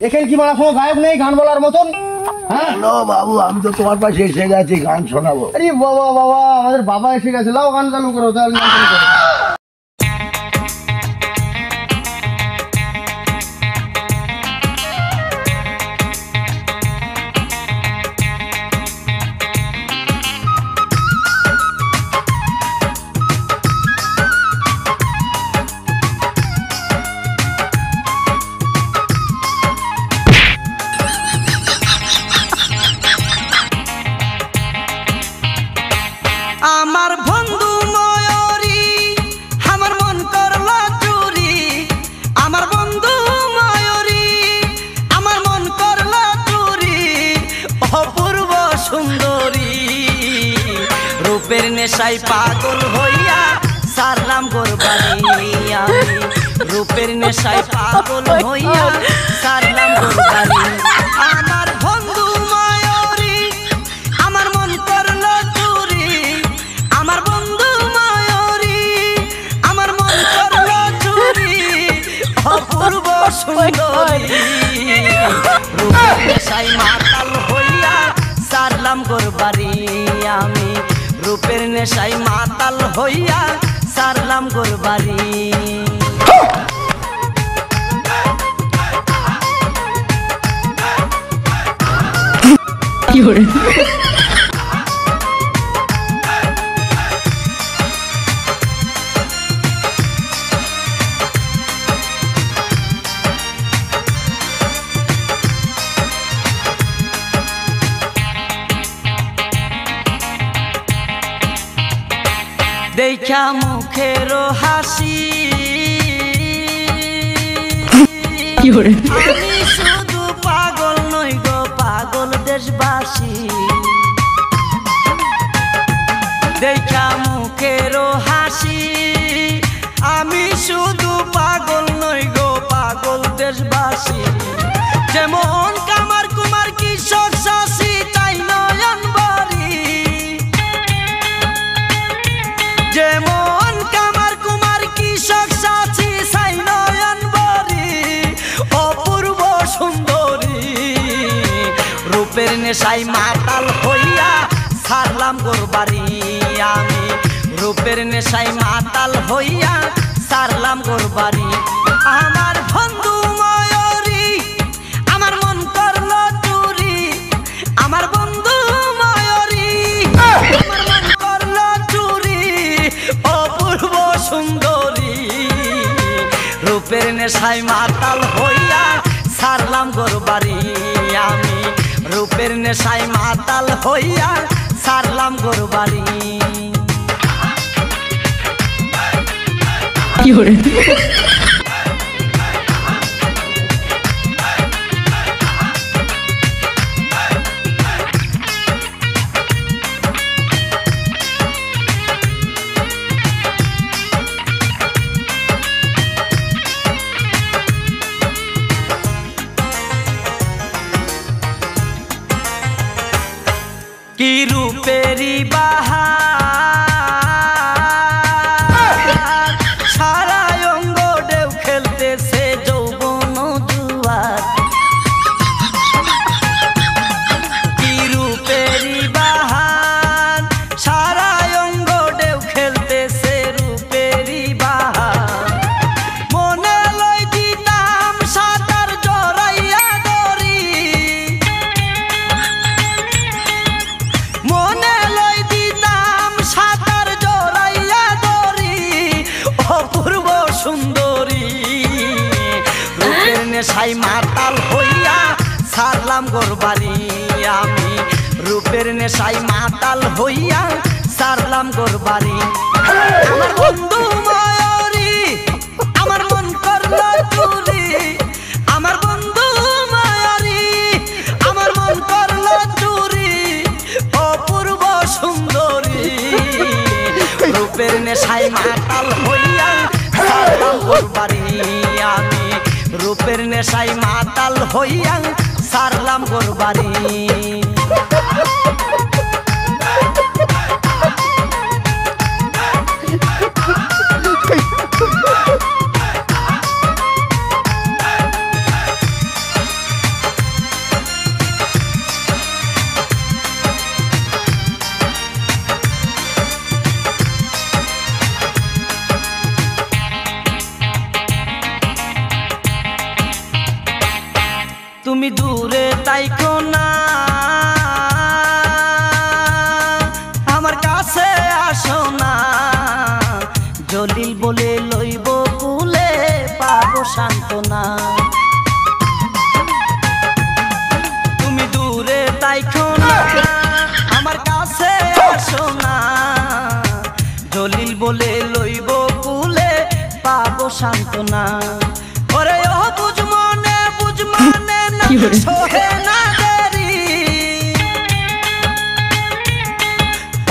এখানে কি মারা কোনো গায়ক নেই গান বলার মতন? হ্যাঁ বাবু, আমি তো তোমার পাশে এসে গেছি, গান শোনাবো। আরে বাবা বাবা, আমাদের বাবা এসে গেছে, লাও গান চালু করো, তাহলে গান চালু করো। আমার বন্ধু ময়ূরী আমার মন করলো চুরি, আমার বন্ধু ময়ূরী আমার মন করলো চুরি, অপূর্ব সুন্দরী রূপের নেশায় পাগল হইয়া সারলাম গোরবাড়ি, আমি রূপের নেশায় পাগল হইয়া সারলাম গোরবাড়ি। আমার বন্ধু ময়ূরী আমার মন করলো চুরি, আমার বন্ধু ময়ূরী আমার মন করলো চুরি, অপূর্ব সুন্দরী রূপের নেশায় মাতাল হইয়া সারলাম গোরবাড়ি, আমি রূপের নেশায় মাতাল হইয়া সারলাম গোরবাড়ি। দেখা মুখের হাসি আমি শুধু পাগল নই গো, পাগল দেশবাসী। দেখা মুখের হাসি আমি শুধু পাগল নই গো, পাগল দেশবাসী। যেমন কামার কুমার কৃষক চাষি তাই নয়ন বাড়ি, যেমন কামার কুমার কৃষক চাষি সাই নয়ন বাড়ি, অপূর্ব সুন্দরী রূপের নেশায় মাতাল হইয়া সারলাম গোরবাড়ি, আমি রূপের নেশায় মাতাল হইয়া সারলাম গোরবাড়ি। আমার বন্ধু ময়ূরী আমার মন করলো চুরি, আমার বন্ধু ময়ূরী আমার মন করলো চুরি, অপূর্ব সুন্দরী রূপের নেশায় মাতাল হইয়া সারলাম গোরবাড়ি, আমি রূপের নেশায় মাতাল হইয়া সারলাম গোরবাড়ি। কি রূপেরি বাহার সারা অঙ্গ ঢেউ খেলতেছে যৌবন জুয়ার, কি রূপেরি বাহার সারা অঙ্গ ঢেউ খেলতেছে রূপেরি বাহার। মনে লই দিতাম সাঁতার জড়াইয়া দড়ি, মনে লই দিতাম সাঁতার জড়াইয়া দড়ি, অপূর্ব সুন্দরী রূপের নেশায় মাতাল হইয়া সারলাম গোরবাড়ি, আমি রূপের নেশায় মাতাল হইয়া সারলাম গোরবাড়ি। আমার বন্ধু ময়ূরী আমার মন করলো চুরি, আমার বন্ধু ময়ূরী আমার মন করলো চুরি, অপূর্ব সুন্দরী রূপের নেশায় মাতাল হইয়া সারলাম গোরবাড়ি, আমি রূপের নেশায় মাতাল হইয়া সারলাম গোরবাড়ি। তুমি দূরে তাইকো না, আমার কাছে আসো না। জলিল বলে লইব কুলে, পাবো সান্ত্বনা। তুমি দূরে তাইকো না, আমার কাছে আসো না। জলিল বলে লইব কুলে, পাবো সান্ত্বনা। ওরে ও বুঝ মনে না সোহে না দেরি।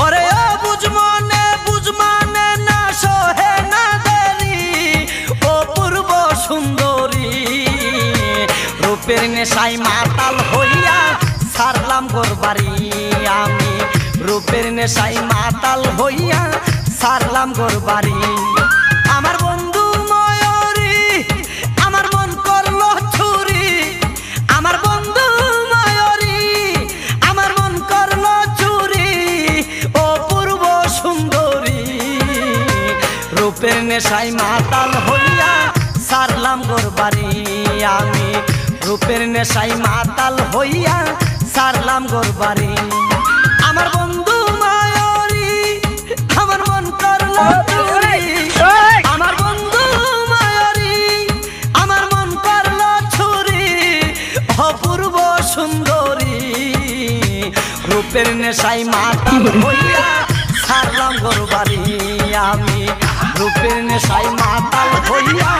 ওরে ও বুঝ মনে না সোহে না দেরি। ও পূর্ব সুন্দরী, রূপের নেশায় মাতাল হইয়া সারলাম গোরবাড়ি আমি। রূপের নেশায় মাতাল হইয়া সারলাম গোরবাড়ি। আমার বন্ধু ময়ূরী আমার মন করলো চুরি। আমার বন্ধু ময়ূরী আমার মন করলো চুরি। ও পূর্ব সুন্দরী, রূপের নেশায় মাতাল হইয়া সারলাম গোরবাড়ি আমি। রূপের নেশায় মাতাল হইয়া সারলাম গোরবাড়ি। আমার বন্ধু ময়ূরী আমার মন করলো চুরি। আমার বন্ধু ময়ূরী আমার মন করলো চুরি। অপূর্ব সুন্দরী, রূপের নেশায় মাতাল হইয়া সারলাম গোরবাড়ি আমি। রূপের নেশায় মাতাল হইয়া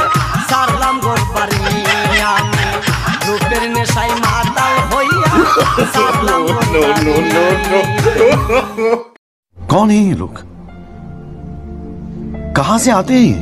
সারলাম গোরবাড়ি আমি। রূপের নেশায় মাতাল হইয়া সারলাম গোরবাড়ি। कौन है ये लोग? कहां से आते हैं?